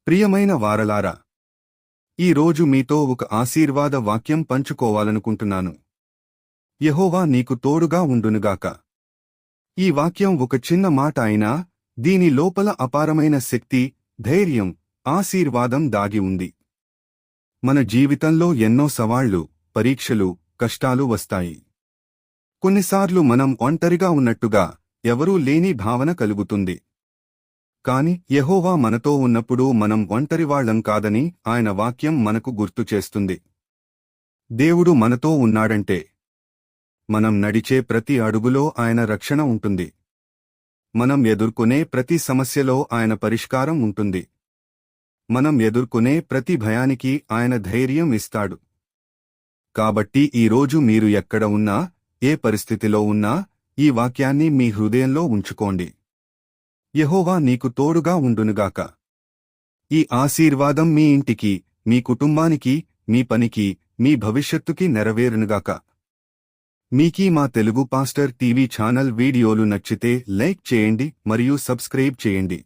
ప్రియమైన వారలారా, ఈ రోజు మీతో ఒక ఆశీర్వాద వాక్యం పంచుకోవాలనుకుంటున్నాను. యెహోవా నీకు తోడుగా ఉండునుగాక. ఈ వాక్యం ఒక చిన్న మాట అయినా దీని లోపల అపారమైన శక్తి, ధైర్యం, ఆశీర్వాదం దాగి ఉంది. మన జీవితంలో ఎన్నో సవాళ్లు, పరీక్షలు, కష్టాలు వస్తాయి. కొన్నిసార్లు మనం ఒంటరిగా ఉన్నట్టుగా, ఎవరూ లేని భావన కలుగుతుంది. కాని యెహోవా మనతో ఉన్నప్పుడు మనం ఒంటరివాళ్లం కాదని ఆయన వాక్యం మనకు గుర్తు చేస్తుంది. దేవుడు మనతో ఉన్నాడంటే మనం నడిచే ప్రతి అడుగులో ఆయన రక్షణ ఉంటుంది. మనం ఎదుర్కొనే ప్రతి సమస్యలో ఆయన పరిష్కారం ఉంటుంది. మనం ఎదుర్కొనే ప్రతి భయానికి ఆయన ధైర్యం ఇస్తాడు. కాబట్టి ఈరోజు మీరు ఎక్కడ ఉన్నా, ఏ పరిస్థితిలో ఉన్నా, ఈ వాక్యాన్ని మీ హృదయంలో ఉంచుకోండి. యెహోవా నీకు తోడుగా ఉండునుగాక. ఈ ఆశీర్వాదం మీ ఇంటికి, మీ కుటుంబానికి, మీ పనికి, మీ భవిష్యత్తుకి నెరవేరునుగాక. మీకీ మా తెలుగు పాస్టర్ టీవీ ఛానల్ వీడియోలు నచ్చితే లైక్ చేయండి మరియు సబ్స్క్రైబ్ చేయండి.